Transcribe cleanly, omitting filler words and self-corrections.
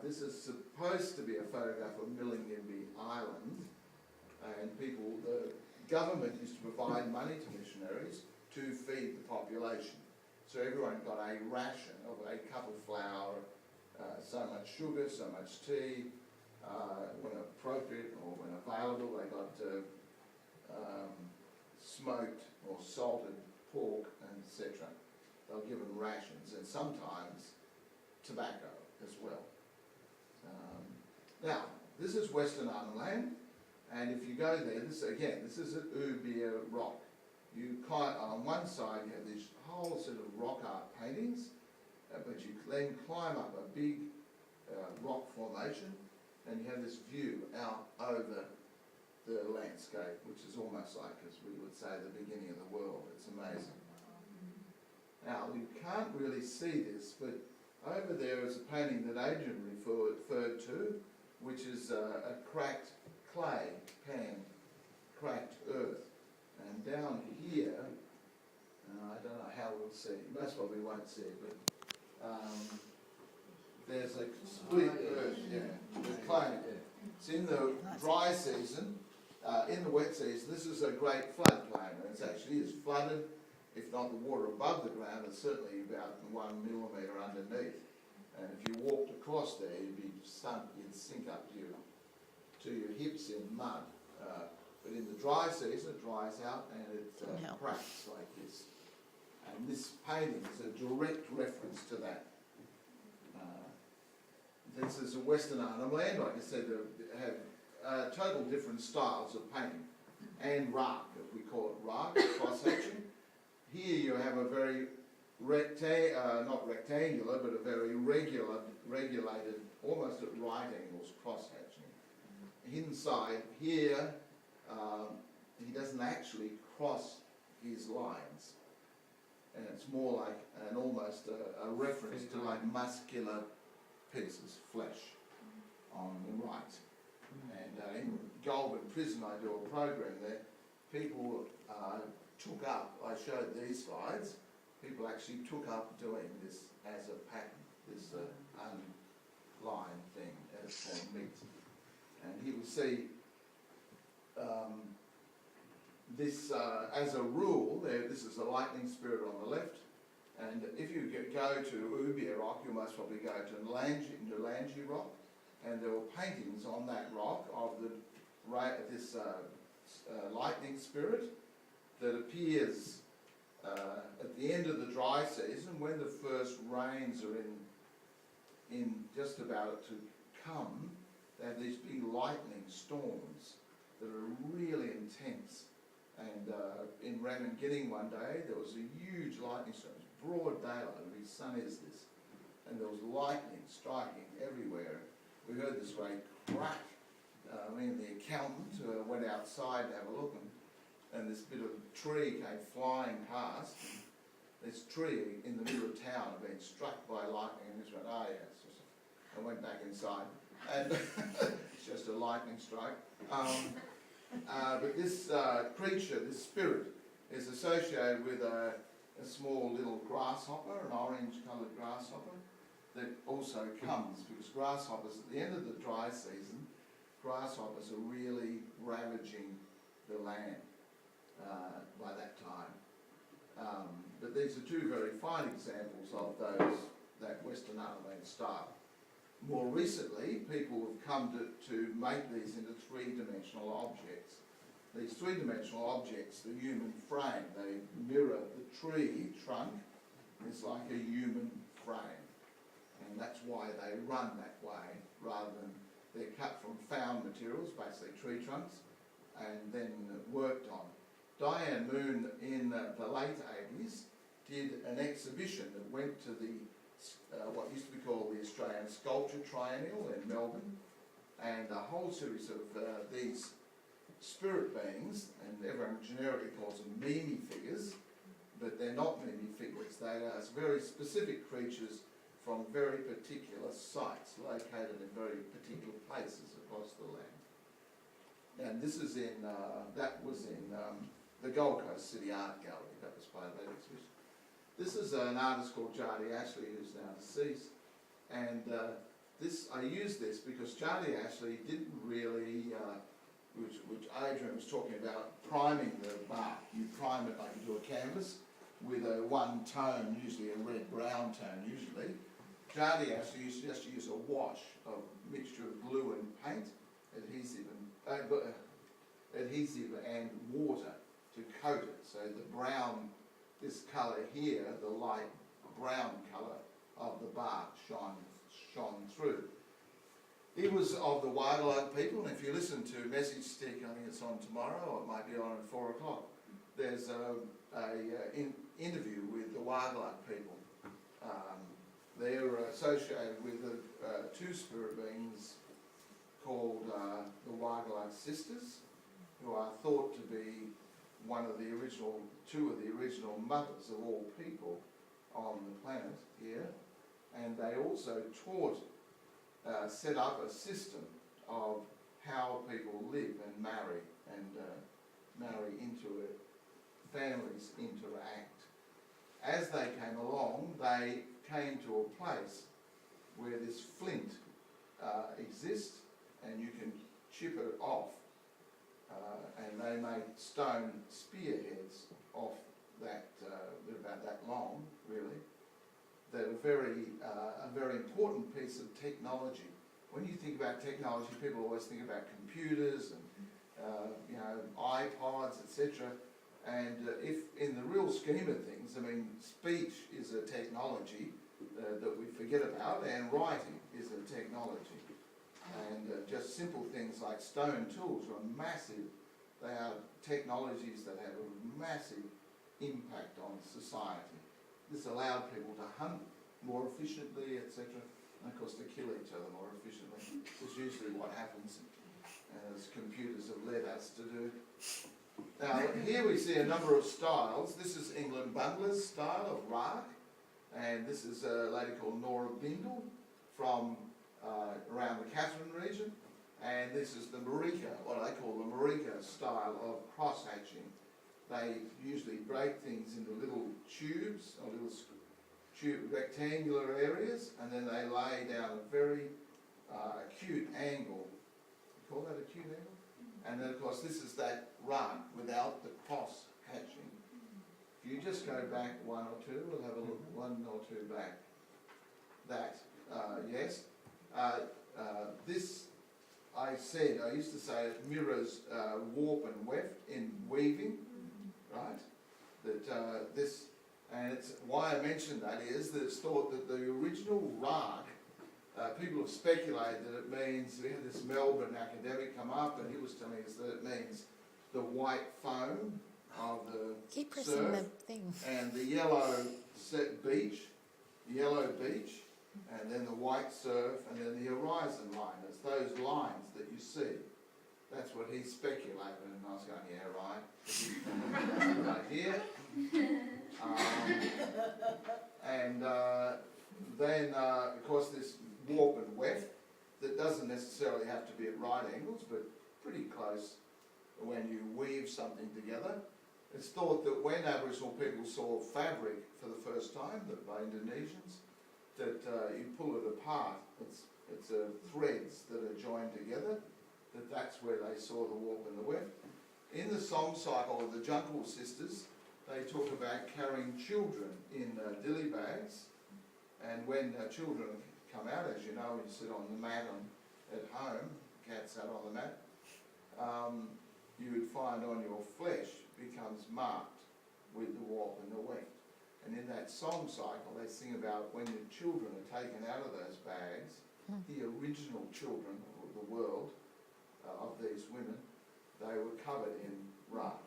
This is supposed to be a photograph of Millingimby Island, and the government used to provide money to missionaries to feed the population. So everyone got a ration of a cup of flour, so much sugar, so much tea. When appropriate or when available, they got smoked or salted pork, etc. They were given rations, and sometimes tobacco as well. Now, this is Western Arnhem Land, and if you go there, this is at Coo-ee Rock. On one side you have this whole set of rock art paintings, but you then climb up a big rock formation, and you have this view out over the landscape, which is almost like, as we would say, the beginning of the world. It's amazing. Now, you can't really see this, but over there is a painting that Adrian referred to, which is a cracked clay pan, cracked earth. And down here, I don't know how we'll see it, most probably won't see it, but there's a split earth, the clay. It's in the dry season. In the wet season, this is a great floodplain, and it actually is flooded. If not the water above the ground, it's certainly about 1 millimetre underneath. And if you walked across there, you'd be sunk, you'd sink up to your hips in mud. But in the dry season, it dries out and it cracks like this. And this painting is a direct reference to that. This is a Western Arnhem Land, like I said, they have total different styles of painting. And rock, we call it rock, cross-hatching. Here you have a very not rectangular, but a very regulated, almost at right angles, cross-hatching. Inside here, he doesn't actually cross his lines. And it's more like almost a reference to like muscular pieces, flesh on the right. And in Goulburn Prison, I do a program there. People took up, I showed these slides, people actually took up doing this as a pattern, this unlined thing as for meat. And he will see this as a rule, this is a lightning spirit on the left, and if you go to Coo-ee Rock, you must probably go to Nalangee Rock, and there were paintings on that rock of this lightning spirit that appears at the end of the dry season when the first rains are in just about to come. They have these big lightning storms that are really intense. And in Ramingidding one day, there was a huge lightning storm. It was broad daylight, the sun is this. And there was lightning striking everywhere. We heard this great crack. The accountant went outside to have a look, and this bit of tree came flying past. This tree in the middle of town had been struck by lightning, and just went, oh yes. I went back inside, and it's just a lightning strike. But this creature, this spirit, is associated with a small little grasshopper, an orange-coloured grasshopper, that also comes, because grasshoppers, at the end of the dry season, grasshoppers are really ravaging the land by that time. But these are two very fine examples of that Western Arnhem Land style. More recently, people have come to make these into three-dimensional objects. These three-dimensional objects, the human frame, they mirror the tree trunk. It's like a human frame. And that's why they run that way, rather than they're cut from found materials, basically tree trunks, and then worked on. Diane Moon in the late 80s did an exhibition that went to the what used to be called the Australian Sculpture Triennial in Melbourne, and a whole series of these spirit beings, and everyone generically calls them Mimi figures, but they're not Mimi figures. They are very specific creatures from very particular sites, located in very particular places across the land. And this is that was in the Gold Coast City Art Gallery. That was part of that exhibition. This is an artist called Jardy Ashley, who's now deceased, and I use this because Charlie actually didn't really, which Adrian was talking about, priming the bark. You prime it like you do a canvas with a one tone, usually a red-brown tone usually. Charlie actually used to just use a wash of mixture of glue and paint, adhesive and water to coat it. So the brown, this colour here, the light brown colour of the bark shone through. He was of the Wagalug people, and if you listen to Message Stick, I think it's on tomorrow, or it might be on at 4 o'clock, there's an interview with the Wagalug people. They're associated with two spirit beings called the Wagalug sisters, who are thought to be two of the original mothers of all people on the planet here, and they also set up a system of how people live and marry into it, families interact. As they came along, they came to a place where this flint exists, and you can chip it off, and they made stone spearheads off that, they're about that long, really. They're a very important piece of technology. When you think about technology, people always think about computers and iPods, etc. And if in the real scheme of things, I mean, speech is a technology that we forget about, and writing is a technology. And just simple things like stone tools are massive. They are technologies that have a massive impact on society. This allowed people to hunt more efficiently, etc., and of course to kill each other more efficiently. It's usually what happens, as computers have led us to do. Now here we see a number of styles. This is England Bundler's style of Rark, and this is a lady called Nora Bindle from around the Katherine region, and this is the Marika, what I call the Marika style of cross-hatching. They usually break things into little tubes, or little rectangular areas, and then they lay down a very acute angle. You call that acute angle? And then of course this is that run without the cross-hatching. If you just go back one or two, we'll have a look, one or two back. That, yes. This, I used to say it mirrors warp and weft in weaving, right? That this, and it's why I mentioned that is that it's thought that the original rag, people have speculated that it means, we had this Melbourne academic come up and he was telling us that it means the white foam of the Keep pressing surf the thing. and the yellow beach, and then the white surf, and then the horizon line. It's those lines that you see. That's what he speculated, and I was going, yeah, right. Right here. Then, of course, this warp and weft that doesn't necessarily have to be at right angles, but pretty close when you weave something together. It's thought that when Aboriginal people saw fabric for the first time, by Indonesians, that you pull it apart, it's threads that are joined together, that's where they saw the warp and the weft. In the song cycle of the Jungle Sisters, they talk about carrying children in dilly bags, and when children come out, as you know, when you sit on the mat at home, cats sat on the mat, you would find on your flesh becomes marked with the warp and the weft. And in that song cycle, they sing about when the children are taken out of those bags, the original children of the world, of these women, they were covered in rug.